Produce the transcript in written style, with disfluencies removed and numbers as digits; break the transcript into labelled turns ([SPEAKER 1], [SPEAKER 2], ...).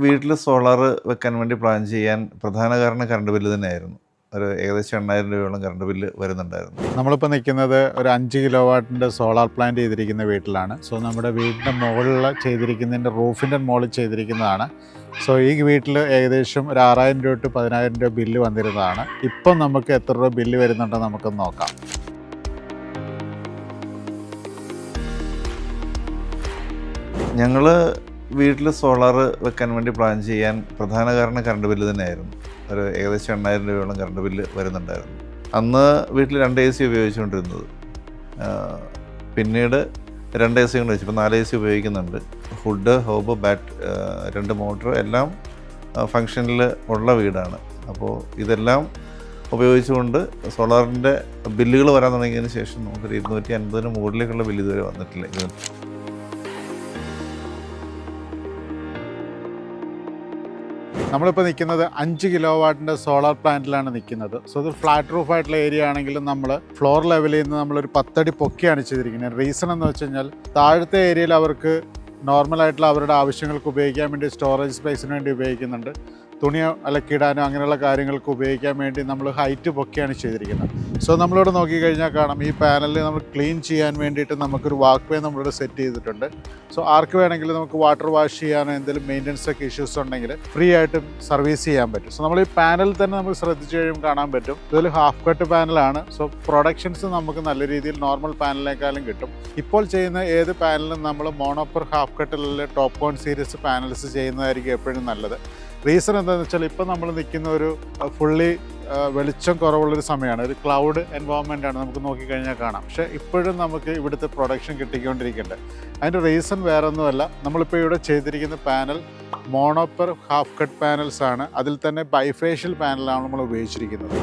[SPEAKER 1] വീട്ടിൽ സോളാർ വെക്കാൻ വേണ്ടി പ്ലാൻ ചെയ്യാൻ പ്രധാന കാരണം കറണ്ട് ബില്ല് തന്നെയായിരുന്നു. ഒരു ഏകദേശം 8,000 രൂപയോളം കറണ്ട് ബില്ല് വരുന്നുണ്ടായിരുന്നു.
[SPEAKER 2] നമ്മളിപ്പോൾ നിൽക്കുന്നത് ഒരു 5 കിലോ വാട്ടിൻ്റെ സോളാർ പ്ലാന്റ് ചെയ്തിരിക്കുന്ന വീട്ടിലാണ്. സോ നമ്മുടെ വീടിൻ്റെ മുകളിൽ ചെയ്തിരിക്കുന്നതിൻ്റെ റൂഫിൻ്റെ മുകളിൽ ചെയ്തിരിക്കുന്നതാണ്. സോ ഈ വീട്ടിൽ ഏകദേശം ഒരു 6,000 രൂപ ടു 10,000 രൂപ ബില്ല് വന്നിരുന്നതാണ്. ഇപ്പം നമുക്ക് എത്ര രൂപ ബില്ല് വരുന്നുണ്ടെന്ന് നമുക്കൊന്ന് നോക്കാം.
[SPEAKER 1] ഞങ്ങൾ വീട്ടിൽ സോളാർ വെക്കാൻ വേണ്ടി പ്ലാൻ ചെയ്യാൻ പ്രധാന കാരണം കറണ്ട് ബില്ല് തന്നെയായിരുന്നു. ഒരു ഏകദേശം 8,000 രൂപയോളം കറണ്ട് ബില്ല് വരുന്നുണ്ടായിരുന്നു. അന്ന് വീട്ടിൽ 2 AC ഉപയോഗിച്ചുകൊണ്ടിരുന്നത്. പിന്നീട് 2 AC കൊണ്ട് വെച്ചു. ഇപ്പോൾ 4 AC ഉപയോഗിക്കുന്നുണ്ട്. ഹുഡ്, ഹോബ്, ബാറ്റ്, 2 മോട്ടർ എല്ലാം ഫങ്ഷനിൽ ഉള്ള വീടാണ്. അപ്പോൾ ഇതെല്ലാം ഉപയോഗിച്ചുകൊണ്ട് സോളാറിൻ്റെ ബില്ലുകൾ വരാൻ തുടങ്ങിയതിന് ശേഷം നമുക്കൊരു 250 മുകളിലേക്കുള്ള ബില്ല് ഇതുവരെ വന്നിട്ടില്ല.
[SPEAKER 2] നമ്മളിപ്പോൾ നിൽക്കുന്നത് 5 കിലോ വാട്ടിൻ്റെ സോളാർ പ്ലാന്റിലാണ് നിൽക്കുന്നത്. സോ ഇത് ഫ്ലാറ്റ് റൂഫ് ആയിട്ടുള്ള ഏരിയ ആണെങ്കിലും നമ്മൾ ഫ്ലോർ ലെവലിൽ നിന്ന് നമ്മളൊരു 10 അടി പൊക്കിയാണ് ചെയ്തിരിക്കുന്നത്. റീസൺ എന്ന് വെച്ച് കഴിഞ്ഞാൽ താഴത്തെ ഏരിയയിൽ അവർക്ക് നോർമലായിട്ടുള്ള അവരുടെ ആവശ്യങ്ങൾക്ക് ഉപയോഗിക്കാൻ വേണ്ടി സ്റ്റോറേജ് സ്പേസിന് വേണ്ടി ഉപയോഗിക്കുന്നുണ്ട്. തുണി അലക്കിയിടാനോ അങ്ങനെയുള്ള കാര്യങ്ങൾക്ക് ഉപയോഗിക്കാൻ വേണ്ടി നമ്മൾ ഹൈറ്റ് പൊക്കിയാണ് ചെയ്തിരിക്കുന്നത്. സോ നമ്മളിവിടെ നോക്കിക്കഴിഞ്ഞാൽ കാണാം, ഈ പാനലിൽ നമ്മൾ ക്ലീൻ ചെയ്യാൻ വേണ്ടിയിട്ട് നമുക്കൊരു വാക്ക് വേ നമ്മളിവിടെ സെറ്റ് ചെയ്തിട്ടുണ്ട്. സോ ആർക്ക് വേണമെങ്കിലും നമുക്ക് വാട്ടർ വാഷ് ചെയ്യാനോ എന്തെങ്കിലും മെയിൻ്റനൻസ് ഒക്കെ ഇഷ്യൂസ് ഉണ്ടെങ്കിൽ ഫ്രീ ആയിട്ട് സർവീസ് ചെയ്യാൻ പറ്റും. സോ നമ്മൾ ഈ പാനൽ തന്നെ നമുക്ക് ശ്രദ്ധിച്ച് കഴിയുമ്പോൾ കാണാൻ പറ്റും, ഇതൊരു ഹാഫ് കട്ട് പാനലാണ്. സോ പ്രൊഡക്ഷൻസ് നമുക്ക് നല്ല രീതിയിൽ നോർമൽ പാനലിനേക്കാളും കിട്ടും. ഇപ്പോൾ ചെയ്യുന്ന ഏത് പാനലും നമ്മൾ മോണോപ്പർ ഹാഫ് കട്ടിലുള്ള ടോപ്പ് കോൺ സീരീസ് പാനൽസ് ചെയ്യുന്നതായിരിക്കും എപ്പോഴും നല്ലത്. റീസൺ എന്താണെന്ന് വെച്ചാൽ ഇപ്പോൾ നമ്മൾ നിൽക്കുന്ന ഒരു ഫുള്ളി വെളിച്ചം കുറവുള്ളൊരു സമയമാണ്, ഒരു ക്ലൗഡ് എൻവയോൺമെൻ്റ് ആണ്, നമുക്ക് നോക്കിക്കഴിഞ്ഞാൽ കാണാം. പക്ഷേ ഇപ്പോഴും നമുക്ക് ഇവിടുത്തെ പ്രൊഡക്ഷൻ കിട്ടിക്കൊണ്ടിരിക്കുന്നുണ്ട്. അതിൻ്റെ റീസൺ വേറെ ഒന്നുമല്ല, നമ്മളിപ്പോൾ ഇവിടെ ചെയ്തിരിക്കുന്ന പാനൽ മോണോപ്പർ ഹാഫ് കട്ട് പാനൽസ് ആണ്. അതിൽ തന്നെ ബൈഫേഷ്യൽ പാനലാണ് നമ്മൾ ഉപയോഗിച്ചിരിക്കുന്നത്.